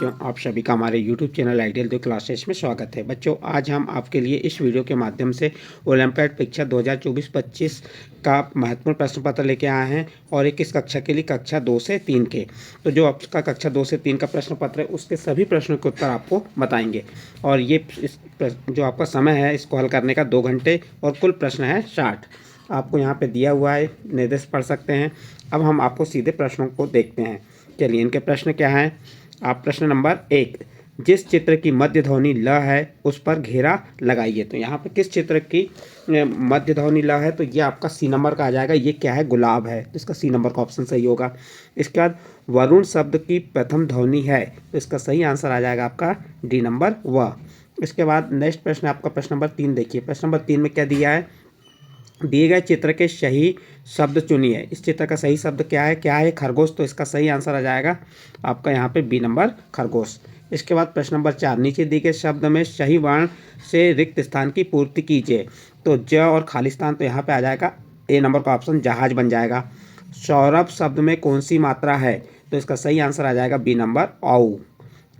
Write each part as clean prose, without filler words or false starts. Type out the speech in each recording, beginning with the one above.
बच्चों, आप सभी का हमारे यूट्यूब चैनल आइडियल दो क्लासेस में स्वागत है। बच्चों, आज हम आपके लिए इस वीडियो के माध्यम से ओलंपियाड परीक्षा 2024-25 का महत्वपूर्ण प्रश्न पत्र लेके आए हैं और एक इस कक्षा के लिए कक्षा 2 से 3 के। तो जो आपका कक्षा 2 से 3 का प्रश्न पत्र है उसके सभी प्रश्नों के उत्तर आपको बताएंगे। और ये जो आपका समय है इसको हल करने का 2 घंटे और कुल प्रश्न है 60। आपको यहाँ पे दिया हुआ है, निर्देश पढ़ सकते हैं। अब हम आपको सीधे प्रश्नों को देखते हैं। चलिए, इनके प्रश्न क्या हैं। आप प्रश्न नंबर 1, जिस चित्र की मध्य ध्वनि ल है उस पर घेरा लगाइए। तो यहाँ पे किस चित्र की मध्य ध्वनि ल है, तो ये आपका सी नंबर का आ जाएगा। ये क्या है, गुलाब है, तो इसका सी नंबर का ऑप्शन सही होगा। इसके बाद वरुण शब्द की प्रथम ध्वनि है, तो इसका सही आंसर आ जाएगा आपका डी नंबर व। इसके बाद नेक्स्ट प्रश्न आपका प्रश्न नंबर 3 देखिए। प्रश्न नंबर 3 में क्या दिया है, दिए गए चित्र के सही शब्द चुनिए। इस चित्र का सही शब्द क्या है खरगोश, तो इसका सही आंसर आ जाएगा आपका यहाँ पे बी नंबर खरगोश। इसके बाद प्रश्न नंबर 4, नीचे दिए गए शब्द में सही वर्ण से रिक्त स्थान की पूर्ति कीजिए। तो ज और खालिस्तान, तो यहाँ पे आ जाएगा ए नंबर का ऑप्शन जहाज बन जाएगा। सौरभ शब्द में कौन सी मात्रा है, तो इसका सही आंसर आ जाएगा बी नंबर औ।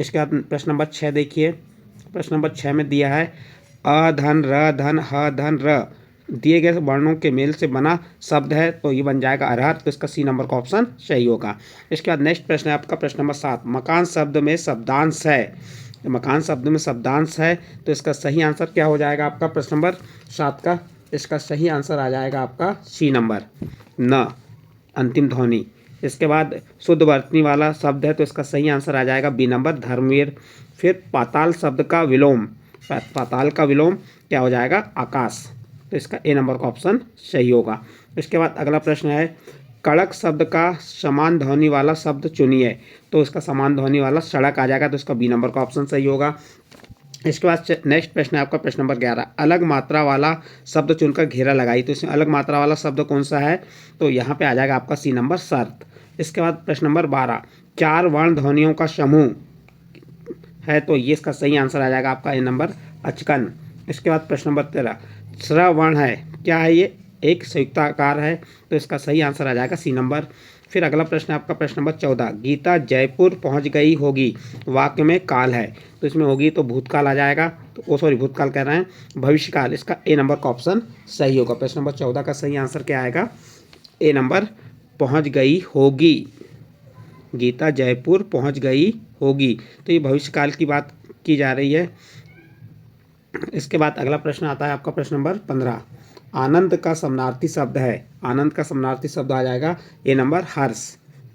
इसके बाद प्रश्न नंबर 6 देखिए। प्रश्न नंबर 6 में दिया है अ धन र धन ह धन र दिए गए वर्णों के मेल से बना शब्द है, तो ये बन जाएगा अरहर, तो इसका सी नंबर का ऑप्शन सही होगा। इसके बाद नेक्स्ट प्रश्न है आपका प्रश्न नंबर 7, मकान शब्द में शब्दांश है। मकान शब्द में शब्दांश है, तो इसका सही आंसर क्या हो जाएगा आपका प्रश्न नंबर 7 का। इसका सही आंसर आ जाएगा आपका सी नंबर न, अंतिम ध्वनि। इसके बाद शुद्ध वर्तनी वाला शब्द है, तो इसका सही आंसर आ जाएगा बी नंबर धर्मवीर। फिर पाताल शब्द का विलोम, पाताल का विलोम क्या हो जाएगा, आकाश, तो इसका ए नंबर का ऑप्शन सही होगा। इसके बाद अगला प्रश्न है कड़क शब्द का समान ध्वनि वाला शब्द चुनिए। तो इसका समान ध्वनि वाला सड़क आ जाएगा, तो इसका बी नंबर का ऑप्शन सही होगा। इसके बाद नेक्स्ट प्रश्न है आपका प्रश्न नंबर 11, अलग मात्रा वाला शब्द चुनकर घेरा लगाई। तो इसमें अलग मात्रा वाला शब्द कौन सा है, तो यहाँ पे आ जाएगा आपका सी नंबर शर्त। इसके बाद प्रश्न नंबर 12, 4 वर्ण ध्वनियों का समूह है, तो ये इसका सही आंसर आ जाएगा आपका ए नंबर अचकन। इसके बाद प्रश्न नंबर 13, श्रवण है, क्या है ये, एक संयुक्ताकार है, तो इसका सही आंसर आ जाएगा सी नंबर। फिर अगला प्रश्न है आपका प्रश्न नंबर 14, गीता जयपुर पहुंच गई होगी, वाक्य में काल है, तो इसमें होगी तो भूतकाल आ जाएगा, तो सॉरी भूतकाल कह रहे हैं, भविष्यकाल, इसका ए नंबर का ऑप्शन सही होगा। प्रश्न नंबर 14 का सही आंसर क्या आएगा, ए नंबर पहुँच गई होगी, गीता जयपुर पहुँच गई होगी, तो ये भविष्यकाल की बात की जा रही है। इसके बाद अगला प्रश्न आता है आपका प्रश्न नंबर 15, आनंद का समानार्थी शब्द है। आनंद का समानार्थी शब्द आ जाएगा ए नंबर हर्ष।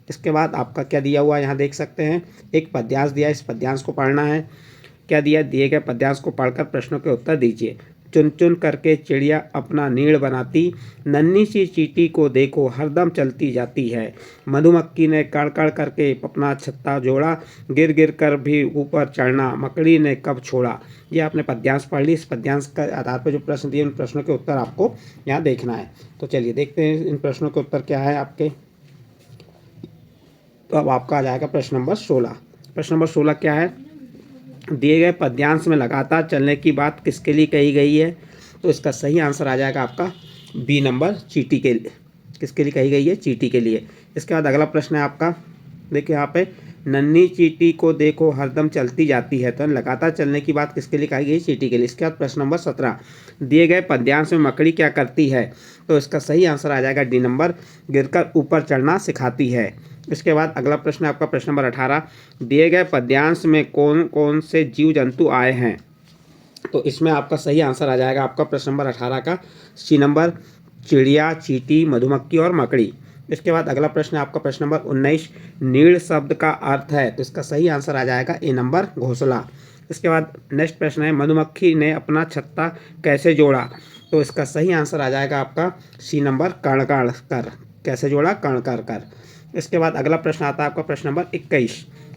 इसके बाद आपका क्या दिया हुआ है, यहाँ देख सकते हैं एक पद्यांश दिया है, इस पद्यांश को पढ़ना है। क्या दिया, दिए गए पद्यांश को पढ़कर प्रश्नों के उत्तर दीजिए। चुन चुन करके चिड़िया अपना नीड़ बनाती, नन्ही सी चींटी को देखो हरदम चलती जाती है। मधुमक्खी ने कड़ कड़ करके अपना छत्ता जोड़ा, गिर गिर कर भी ऊपर चढ़ना मकड़ी ने कब छोड़ा। ये आपने पद्यांश पढ़ ली। इस पद्यांश के आधार पर जो प्रश्न दिए उन प्रश्नों के उत्तर आपको यहाँ देखना है। तो चलिए देखते हैं इन प्रश्नों के उत्तर क्या है आपके। तो अब आपका आ जाएगा प्रश्न नंबर 16। प्रश्न नंबर 16 क्या है, दिए गए पद्यांश में लगातार चलने की बात किसके लिए कही गई है, तो इसका सही आंसर आ जाएगा आपका बी नंबर चींटी के लिए। किसके लिए कही गई है, चींटी के लिए। इसके बाद अगला प्रश्न है आपका, देखिए यहाँ पे नन्ही चींटी को देखो हरदम चलती जाती है, तो लगातार चलने की बात किसके लिए कही गई, चींटी के लिए। इसके बाद प्रश्न नंबर 17, दिए गए पद्यांश में मकड़ी क्या करती है, तो इसका सही आंसर आ जाएगा डी नंबर गिरकर ऊपर चढ़ना सिखाती है। इसके बाद अगला प्रश्न है आपका प्रश्न नंबर 18, दिए गए पद्यांश में कौन कौन से जीव जंतु आए हैं, तो इसमें आपका सही आंसर आ जाएगा आपका प्रश्न नंबर 18 का सी नंबर चिड़िया, चींटी, मधुमक्खी और मकड़ी। इसके बाद अगला प्रश्न है आपका प्रश्न नंबर 19, नीड़ शब्द का अर्थ है, तो इसका सही आंसर आ जाएगा ए नंबर घोंसला। इसके बाद नेक्स्ट प्रश्न है मधुमक्खी ने अपना छत्ता कैसे जोड़ा, तो इसका सही आंसर आ जाएगा आपका सी नंबर कण कण कर, कैसे जोड़ा, कण कर कर। इसके बाद अगला प्रश्न आता है आपका प्रश्न नंबर 21।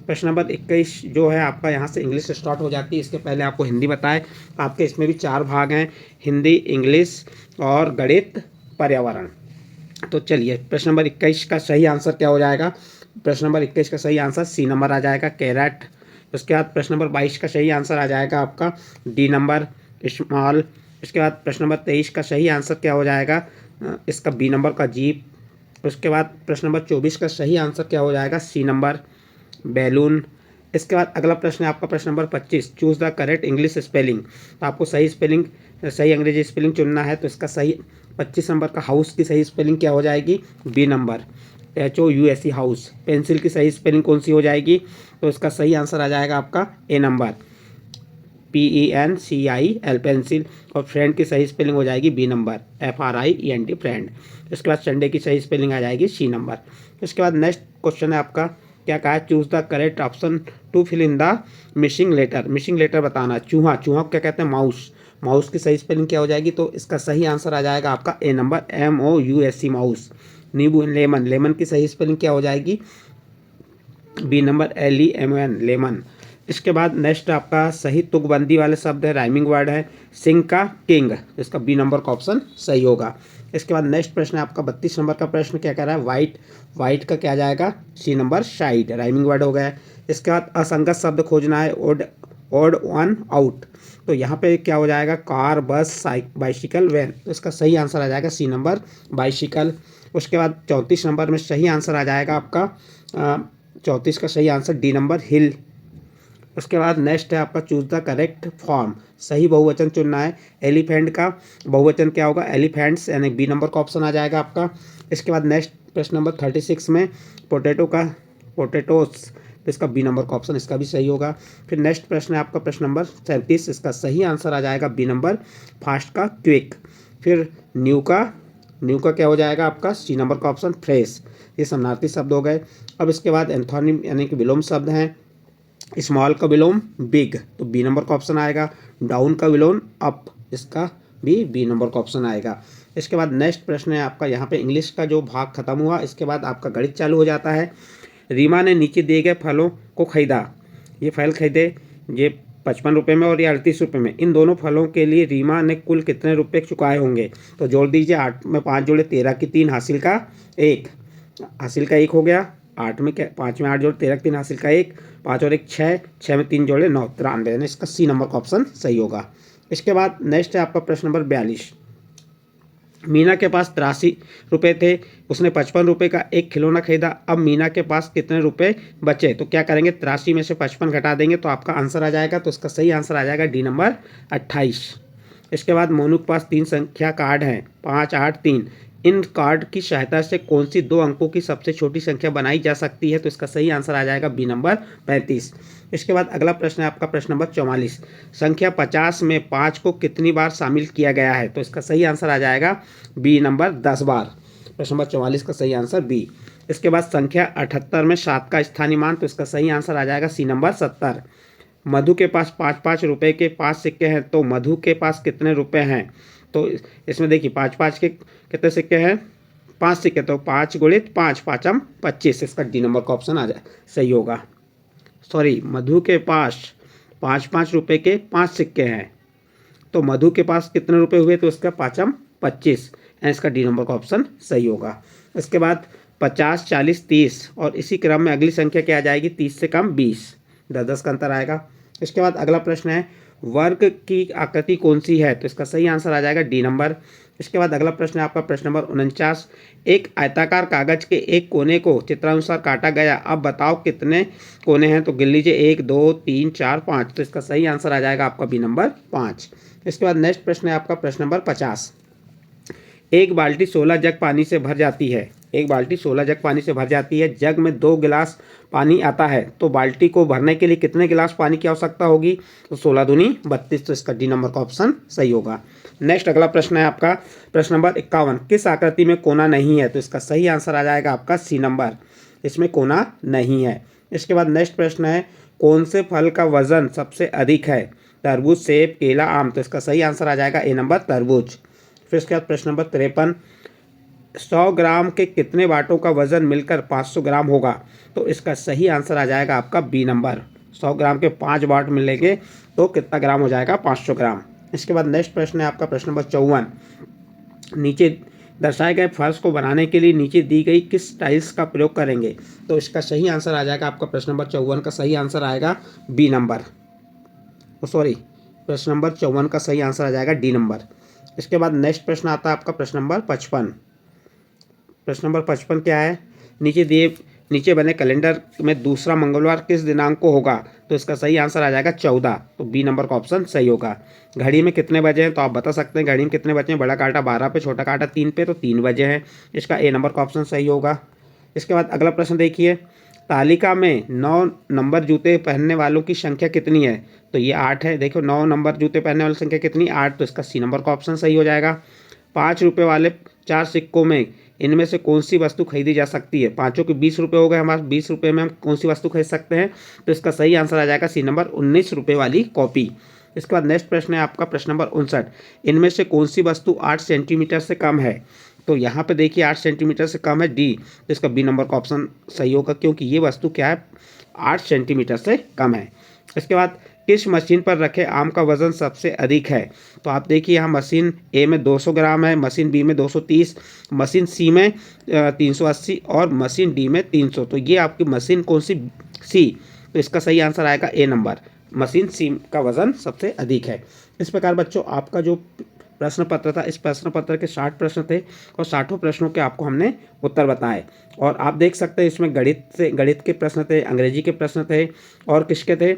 प्रश्न नंबर 21 जो है आपका यहाँ से इंग्लिश से स्टार्ट हो जाती है। इसके पहले आपको हिंदी बताए, आपके इसमें भी 4 भाग हैं, हिंदी, इंग्लिश और गणित, पर्यावरण। तो चलिए प्रश्न नंबर 21 का सही आंसर क्या हो जाएगा, प्रश्न नंबर 21 का सही आंसर सी नंबर आ जाएगा कैरेट। उसके बाद प्रश्न नंबर 22 का सही आंसर आ जाएगा आपका डी नंबर स्मॉल। इसके बाद प्रश्न नंबर 23 का सही आंसर क्या हो जाएगा, इसका बी नंबर का जीप। उसके बाद प्रश्न नंबर 24 का सही आंसर क्या हो जाएगा, सी नंबर बैलून। इसके बाद अगला प्रश्न है आपका प्रश्न number 25, choose the correct English spelling. तो आपको सही अंग्रेजी स्पेलिंग चुनना है। तो इसका सही 25 नंबर का हाउस की सही स्पेलिंग क्या हो जाएगी? B number, HOUSE house. Pencil की सही स्पेलिंग कौन सी हो जाएगी? तो इसका सही आंसर आ जाएगा आपका ए नंबर, PENCIL पेंसिल। और फ्रेंड की सही स्पेलिंग हो जाएगी बी नंबर, FRIEND फ्रेंड। इसके बाद संडे की सही स्पेलिंग आ जाएगी सी नंबर। इसके बाद नेक्स्ट क्वेश्चन है आपका, क्या कहा है? Choose the correct option to fill in the missing letter. Missing letter बताना। चूहा, चूहा को क्या कहते हैं? माउस। माउस की सही स्पेलिंग क्या हो जाएगी? तो इसका सही आंसर आ जाएगा आपका ए नंबर, MOUSE माउस। नींबू, लेमन। लेमन की सही स्पेलिंग क्या हो जाएगी? B number, LEMON lemon. इसके बाद नेक्स्ट आपका सही तुकबंदी वाले शब्द है, राइमिंग वर्ड है, सिंह का किंग। इसका बी नंबर का ऑप्शन सही होगा। इसके बाद नेक्स्ट प्रश्न है आपका 32 नंबर का प्रश्न, क्या कह रहा है? वाइट। वाइट का क्या जाएगा? सी नंबर, शाइड। राइमिंग वर्ड हो गया है। इसके बाद असंगत शब्द खोजना है, ओड वन आउट। तो यहाँ पे क्या हो जाएगा? कार, बस, बाइसिकल, वैन। तो इसका सही आंसर आ जाएगा सी नंबर, बाइसिकल। उसके बाद 34 नंबर में सही आंसर आ जाएगा आपका 34 का सही आंसर डी नंबर, हिल। उसके बाद नेक्स्ट है आपका चूज द करेक्ट फॉर्म। सही बहुवचन चुनना है। एलिफेंट का बहुवचन क्या होगा? एलिफेंट्स, यानी बी नंबर का ऑप्शन आ जाएगा आपका। इसके बाद नेक्स्ट प्रश्न नंबर 36 में पोटैटो का पोटैटोस, तो इसका बी नंबर का ऑप्शन, इसका भी सही होगा। फिर नेक्स्ट प्रश्न है आपका प्रश्न नंबर 37, इसका सही आंसर आ जाएगा बी नंबर, फास्ट का क्विक। फिर न्यू का क्या हो जाएगा आपका? सी नंबर का ऑप्शन, फ्रेश। ये समानार्थी शब्द हो गए। अब इसके बाद एंथोनिम यानी कि विलोम शब्द हैं। स्मॉल का विलोम बिग, तो बी नंबर का ऑप्शन आएगा। डाउन का विलोम अप, इसका भी बी नंबर का ऑप्शन आएगा। इसके बाद नेक्स्ट प्रश्न है आपका, यहाँ पे इंग्लिश का जो भाग खत्म हुआ, इसके बाद आपका गणित चालू हो जाता है। रीमा ने नीचे दिए गए फलों को खरीदा। ये फल खरीदे, ये 55 रुपये में और ये 38 रुपये में। इन दोनों फलों के लिए रीमा ने कुल कितने रुपए चुकाए होंगे? तो जोड़ दीजिए, 8 में 5 जोड़े 13 की 3 हासिल का 1, हासिल का 1 हो गया। 8 में क्या, 5 में 8 जोड़े 13 की 3 हासिल का 1, 5 और 1 6, 6 में 3 जोड़े 9, 93, यानी इसका सी नंबर का ऑप्शन सही होगा। इसके बाद नेक्स्ट है आपका प्रश्न नंबर 42। मीना के पास 83 रुपये थे, उसने 55 रुपये का एक खिलौना खरीदा। अब मीना के पास कितने रुपए बचे? तो क्या करेंगे? 83 में से 55 घटा देंगे तो आपका आंसर आ जाएगा। तो इसका सही आंसर आ जाएगा डी नंबर, 28। इसके बाद मोनू के पास 3 संख्या कार्ड हैं, 5, 8, 3। इन कार्ड की सहायता से कौन सी 2 अंकों की सबसे छोटी संख्या बनाई जा सकती है? तो इसका सही आंसर आ जाएगा बी नंबर, 35। इसके बाद अगला प्रश्न है आपका प्रश्न नंबर 44। संख्या 50 में 5 को कितनी बार शामिल किया गया है? तो इसका सही आंसर आ जाएगा बी नंबर, 10 बार। प्रश्न नंबर 44 का सही आंसर बी। इसके बाद संख्या 78 में 7 का स्थानीय मान, तो इसका सही आंसर आ जाएगा सी नंबर, 70। मधु के पास 5-5 रुपये के 5 सिक्के हैं, तो मधु के पास कितने रुपए हैं? तो इसमें देखिए 5-5 के कितने सिक्के हैं? 5 सिक्के, तो 5 गुणित 5, 5 25, इसका डी नंबर का ऑप्शन आ जाए सही होगा। सॉरी, मधु के पास 5-5 रुपये के 5 सिक्के हैं, तो मधु के पास कितने रुपए हुए? तो इसका 5 25, इसका डी नंबर का ऑप्शन सही होगा। इसके बाद 50, 40, 30 और इसी क्रम में अगली संख्या क्या आ जाएगी? 30 से कम 20, 10-10 का अंतर आएगा। इसके बाद अगला प्रश्न है, वर्ग की आकृति कौन सी है? तो इसका सही आंसर आ जाएगा डी नंबर। इसके बाद अगला प्रश्न है आपका प्रश्न नंबर 49। एक आयताकार कागज के एक कोने को चित्रानुसार काटा गया, अब बताओ कितने कोने हैं? तो गिन लीजिए, 1, 2, 3, 4, 5। तो इसका सही आंसर आ जाएगा आपका बी नंबर, 5। इसके बाद नेक्स्ट प्रश्न है आपका प्रश्न नंबर 50। एक बाल्टी 16 जग पानी से भर जाती है। एक बाल्टी 16 जग पानी से भर जाती है। जग में 2 गिलास पानी आता है, तो बाल्टी को भरने के लिए कितने गिलास पानी की आवश्यकता होगी? तो 16 दूनी 32, तो इसका डी नंबर का ऑप्शन सही होगा। नेक्स्ट अगला प्रश्न है आपका प्रश्न नंबर 51। किस आकृति में कोना नहीं है? तो इसका सही आंसर आ जाएगा आपका सी नंबर, इसमें कोना नहीं है। इसके बाद नेक्स्ट प्रश्न है, कौन से फल का वजन सबसे अधिक है? तरबूज, सेब, केला, आम। तो इसका सही आंसर आ जाएगा ए नंबर, तरबूज। फिर इसके बाद प्रश्न नंबर 53। 100 ग्राम के कितने बाटों का वजन मिलकर 500 ग्राम होगा? तो इसका सही आंसर आ जाएगा आपका बी नंबर, 100 ग्राम के 5 बाट मिलेंगे तो कितना ग्राम हो जाएगा? 500 ग्राम। इसके बाद नेक्स्ट प्रश्न है आपका प्रश्न नंबर 54। नीचे दर्शाए गए फर्श को बनाने के लिए नीचे दी गई किस टाइल्स का प्रयोग करेंगे? तो इसका सही आंसर आ जाएगा आपका प्रश्न नंबर 54 का सही आंसर आएगा बी नंबर, सॉरी, प्रश्न नंबर 54 का सही आंसर आ जाएगा डी नंबर। इसके बाद नेक्स्ट प्रश्न आता है आपका प्रश्न नंबर 55। प्रश्न नंबर 55 क्या है? नीचे बने कैलेंडर में दूसरा मंगलवार किस दिनांक को होगा? तो इसका सही आंसर आ जाएगा 14। तो बी नंबर का ऑप्शन सही होगा। घड़ी में कितने बजे हैं? तो आप बता सकते हैं घड़ी में कितने बजे हैं। बड़ा कांटा 12 पे, छोटा कांटा 3 पे, तो 3 बजे हैं। इसका ए नंबर का ऑप्शन सही होगा। इसके बाद अगला प्रश्न देखिए, तालिका में 9 नंबर जूते पहनने वालों की संख्या कितनी है? तो ये 8 है। देखो 9 नंबर जूते पहनने वालों की संख्या कितनी? 8। तो इसका सी नंबर का ऑप्शन सही हो जाएगा। 5 रुपये वाले 4 सिक्कों में इनमें से कौन सी वस्तु खरीदी जा सकती है? पाँचों के 20 रुपये हो गए हमारे। 20 रुपये में हम कौन सी वस्तु खरीद सकते हैं? तो इसका सही आंसर आ जाएगा सी नंबर 19 रुपये वाली कॉपी। इसके बाद नेक्स्ट प्रश्न है आपका प्रश्न नंबर 59। इनमें से कौन सी वस्तु 8 सेंटीमीटर से कम है? तो यहाँ पे देखिए 8 सेंटीमीटर से कम है, डी। तो इसका बी नंबर का ऑप्शन सही होगा, क्योंकि ये वस्तु क्या है? 8 सेंटीमीटर से कम है। इसके बाद किस मशीन पर रखे आम का वजन सबसे अधिक है? तो आप देखिए यहाँ मशीन ए में 200 ग्राम है, मशीन बी में 230, मशीन सी में 380 और मशीन डी में 300। तो ये आपकी मशीन कौन सी? सी। तो इसका सही आंसर आएगा ए नंबर, मशीन सी का वजन सबसे अधिक है। इस प्रकार बच्चों आपका जो प्रश्न पत्र था, इस प्रश्न पत्र के 60 प्रश्न थे और 60 प्रश्नों के आपको हमने उत्तर बताए। और आप देख सकते हैं इसमें गणित के प्रश्न थे, अंग्रेजी के प्रश्न थे और किसके थे?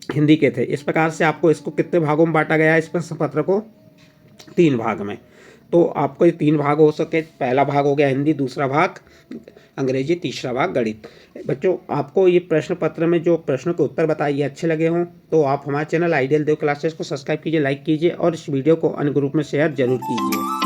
हिंदी के थे। इस प्रकार से आपको इसको कितने भागों में बांटा गया है? इस प्रश्न पत्र को 3 भाग में। तो आपको ये 3 भाग हो सके। पहला भाग हो गया हिंदी, दूसरा भाग अंग्रेजी, तीसरा भाग गणित। बच्चों आपको ये प्रश्न पत्र में जो प्रश्नों के उत्तर बताइए अच्छे लगे हों तो आप हमारे चैनल आइडियल देव क्लासेस को सब्सक्राइब कीजिए, लाइक कीजिए और इस वीडियो को अन्य ग्रुप में शेयर जरूर कीजिए।